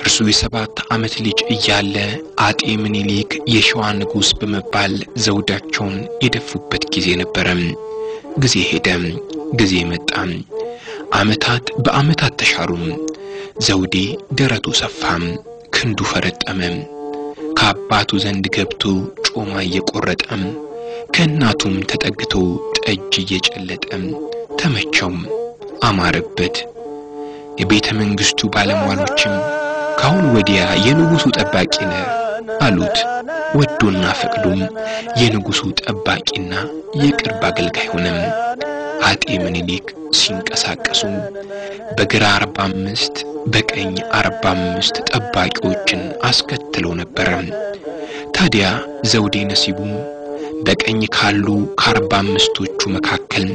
እርሱ የ7 ዓመት ልጅ እያለ አጤ ምኒልክ የሸዋ ንጉስ በመባል ዘውዳቸውን የደፉበት ጊዜ ነበር። ጊዜ ሄደ፣ ጊዜ መጣ። ዓመታት በዓመታት ተሻሩ። ዘውዴ ደረቱ ሰፋ፣ ክንዱ ፈረጠመ። ከአባቱ ዘንድ ገብቶ ጮማ እየቆረጠ ከእናቱም ተጠግቶ ጠጅ እየጨለጠ ተመቸው፣ አማረበት። የቤተ መንግስቱ ባለሟሎችም ካሁን ወዲያ የንጉሱ ጠባቂ ነህ አሉት። ወዶና ፈቅዶም የንጉሱ ጠባቂና የቅርብ አገልጋይ ሆነ። አጤ ምኒልክ ሲንቀሳቀሱ በግራ 45 በቀኝ 45 ጠባቂዎችን አስከትለው ነበር። ታዲያ ዘውዴ ነሲቡ በቀኝ ካሉ ከ45ቶቹ መካከል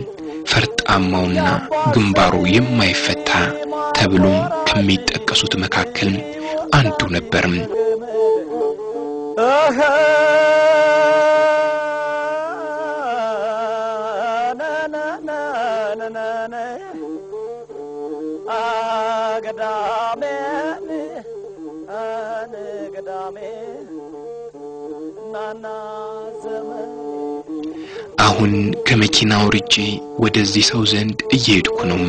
ፈርጣማውና ግንባሩ የማይፈታ ተብሎ ከሚጠቀሱት መካከል አንዱ ነበር። አሁን ከመኪናው ርጬ ወደዚህ ሰው ዘንድ እየሄድኩ ነው።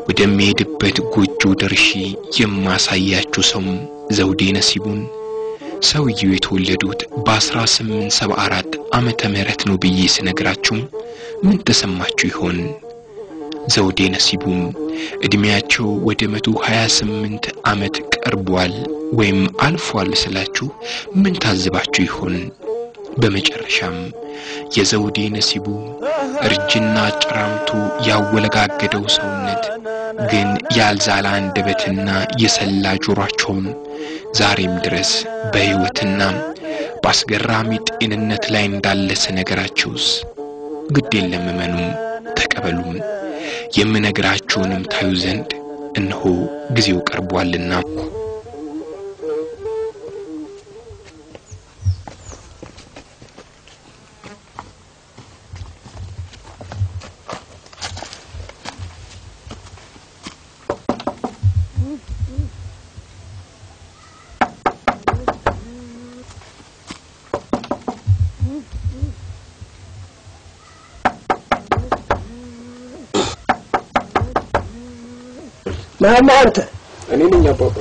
ወደሚሄድበት ጎጆ ደርሼ የማሳያችሁ ሰው ዘውዴ ነሲቡን ሰውየው የተወለዱት በ1874 ዓመተ ምህረት ነው ብዬ ስነግራችሁ ምን ተሰማችሁ ይሆን? ዘውዴ ነሲቡም እድሜያቸው ወደ 128 ዓመት ቀርቧል ወይም አልፏል ስላችሁ ምን ታዝባችሁ ይሆን? በመጨረሻም የዘውዴ ነሲቡ እርጅና ጭራምቱ ያወለጋገደው ሰውነት ግን ያልዛላ አንደበትና የሰላ ጆሮአቸውን ዛሬም ድረስ በሕይወትና በአስገራሚ ጤንነት ላይ እንዳለ ስነግራችሁስ ግድ የለም እመኑ፣ ተቀበሉ። የምነግራችሁንም ታዩ ዘንድ እነሆ ጊዜው ቀርቧልና። ማማ አንተ? እኔ ነኝ አባባ።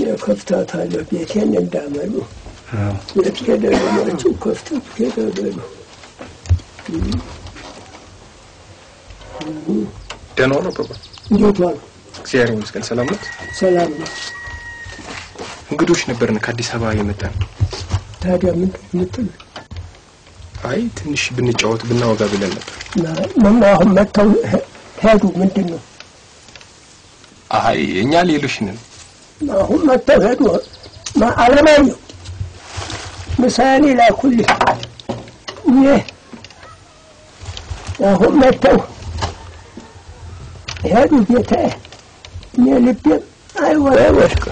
የከፍታታለ ቤቴን እንዳመሉ የትከደረመችው ከፍታት ከደረሉ ደህና ነው አባባ? እንዴት ዋሉ? እግዚአብሔር ይመስገን። ሰላም ነው? ሰላም ነው። እንግዶች ነበርን ከአዲስ አበባ የመጣን። ታዲያ ምን ምትል? አይ ትንሽ ብንጫወት ብናወጋ ብለን ነበር። ምን አሁን መጣው ሄዱ? ምንድነው? አይ እኛ ሌሎች ነን። አሁን መጣው ሄዱ። አለማየሁ ምሳሌ ላኩል አሁን መጣው ሄዱ ጌታዬ። ልቤ አይወረወርክ።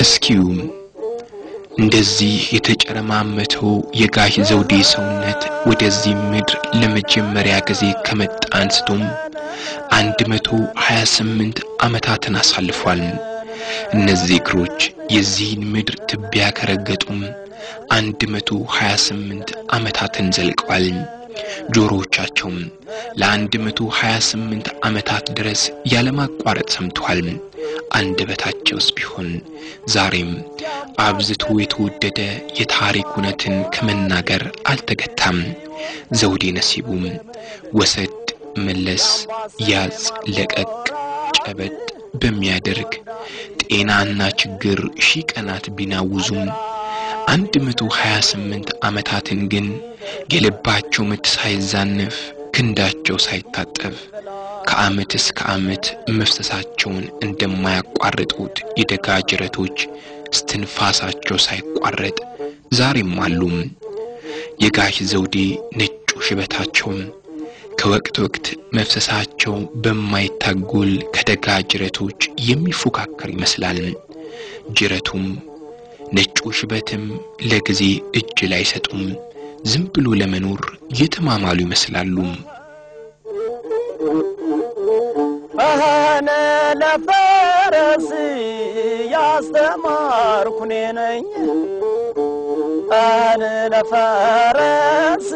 እስኪው እንደዚህ የተጨረማመተው የጋሽ ዘውዴ ሰውነት ወደዚህ ምድር ለመጀመሪያ ጊዜ ከመጣ አንስቶም 128 ዓመታትን አሳልፏል። እነዚህ እግሮች የዚህን ምድር ትቢያ ከረገጡም 128 ዓመታትን ዘልቀዋል። ጆሮዎቻቸው ለ128 ዓመታት ድረስ ያለማቋረጥ ሰምተዋል። አንደበታቸውስ ቢሆን ዛሬም አብዝቶ የተወደደ የታሪክ እውነትን ከመናገር አልተገታም። ዘውዴ ነሲቡም ወሰድ መለስ ያዝ ለቀቅ ጨበጥ በሚያደርግ ጤናና ችግር ሺህ ቀናት ቢናውዙም 128 ዓመታትን ግን የልባቸው ምት ሳይዛነፍ ክንዳቸው ሳይታጠፍ ከዓመት እስከ ዓመት መፍሰሳቸውን እንደማያቋርጡት የደጋ ጅረቶች እስትንፋሳቸው ሳይቋረጥ ዛሬም አሉ። የጋሽ ዘውዴ ነጩ ሽበታቸው ከወቅት ወቅት መፍሰሳቸው በማይታጎል ከደጋ ጅረቶች የሚፎካከር ይመስላል። ጅረቱም ነጩ ሽበትም ለጊዜ እጅ ላይ ሰጡም ዝም ብሎ ለመኖር የተማማሉ ይመስላሉ። አነ ለፈረስ ያስተማርኩኔ ነኝ አነ ለፈረስ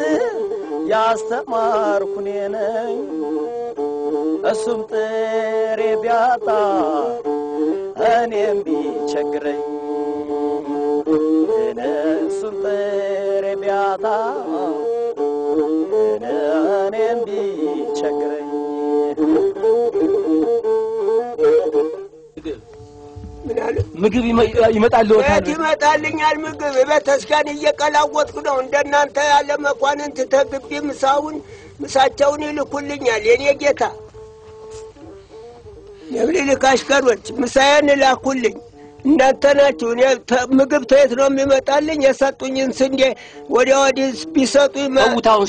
ያስተማርኩኔ ነኝ እሱም ጥሬ ቢያጣ እኔም ቢቸግረኝ እሱም ጥሬ ቢያጣ እኔም ቢቸግረኝ ምግብ ይመጣልዎታል ይመጣልኛል ምግብ በተስካን እየቀላወጥኩ ነው እንደናንተ ያለ መኳንንት ተግቢ ምሳቸውን ይልኩልኛል የኔ ጌታ የብልልክ አሽከሮች ምሳዬን ላኩልኝ እናንተ ናችሁ ምግብ ተየት ነው የሚመጣልኝ የሰጡኝን ስንዴ ወዲያ ወዲህ ቢሰጡኝ ተውታውን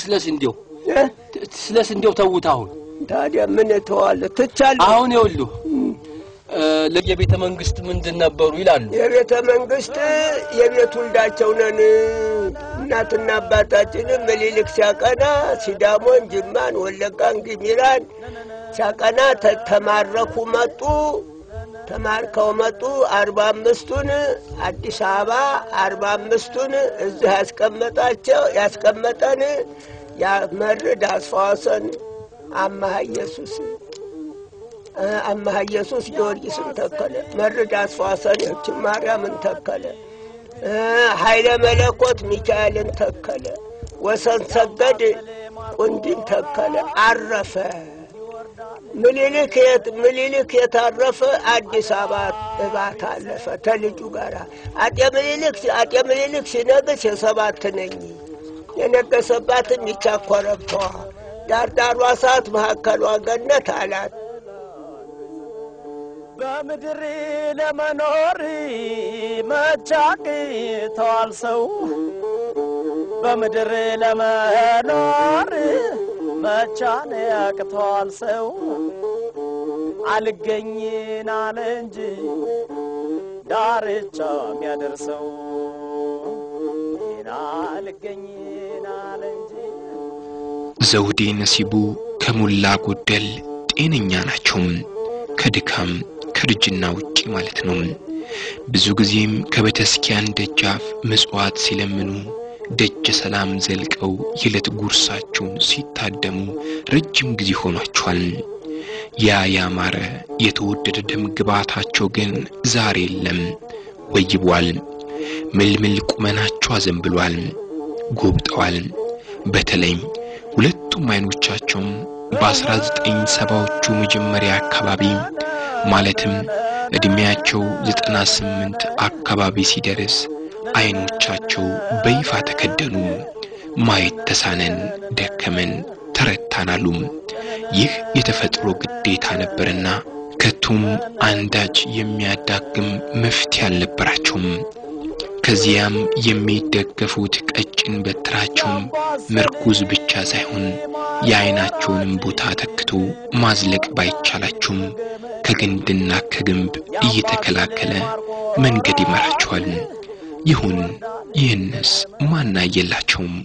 ስለስንዴው ተውታውን ታዲያ ምን ተዋለ ትቻለ አሁን ይወሉ ለየቤተ መንግስት ምንድን ነበሩ ይላሉ የቤተ መንግስት የቤት ውልዳቸው ነን እናትና አባታችን ምኒልክ ሲያቀና ሲዳሞን ጅማን ወለጋን ግሚራን ሲያቀና ተማረኩ መጡ ተማርከው መጡ 45ቱን አዲስ አበባ 45ቱን እዚህ ያስቀመጠን ያመርድ አስፋሰን አማህ ኢየሱስ ጊዮርጊስን ተከለ መርድ አስፋሰን ማርያምን ተከለ ኃይለ መለኮት ሚካኤልን ተከለ ወሰን ሰገድ ቁንዲን ተከለ አረፈ ምኒልክ የታረፈ አዲስ አበባ እባት አለፈ ተልጁ ጋራ አጤ ምኒልክ ሲነግስ የሰባት ነኝ የነገሰባትም ይቻኮረብቷ ዳርዳሯ ሰዓት መሐከሏ ገነት አላት በምድር ለመኖር መቻቅ ተዋልሰው በምድር ለመኖር መቻን ያቅተዋልሰው አልገኝና ለንጂ ዳርቻ የሚያደርሰው አልገኝና ለንጂ ዘውዴ ነሲቡ ከሙላ ጎደል ጤነኛ ናቸው ከድካም ከርጅና ውጪ ማለት ነው ብዙ ጊዜም ከቤተክርስቲያን ደጃፍ ምጽዋት ሲለምኑ ደጀ ሰላም ዘልቀው የለት ጉርሳቸውን ሲታደሙ ረጅም ጊዜ ሆኗቸዋል ያ ያማረ የተወደደ ደም ግባታቸው ግን ዛሬ የለም ወይቧል ምልምል ቁመናቸው አዘንብሏል ጎብጠዋል በተለይ ሁለቱም አይኖቻቸው በ1970ዎቹ መጀመሪያ አካባቢ ማለትም እድሜያቸው 98 አካባቢ ሲደርስ አይኖቻቸው በይፋ ተከደኑ ማየት ተሳነን ደከመን ተረታናሉ ይህ የተፈጥሮ ግዴታ ነበርና ከቱም አንዳች የሚያዳግም መፍትሄ አልነበራቸውም ከዚያም የሚደገፉት ቀጭን በትራቸው ምርኩዝ ብቻ ሳይሆን የአይናቸውንም ቦታ ተክቶ ማዝለቅ ባይቻላቸውም ከግንድና ከግንብ እየተከላከለ መንገድ ይመራቸዋል ይሁን ይህንስ ማናየላቸውም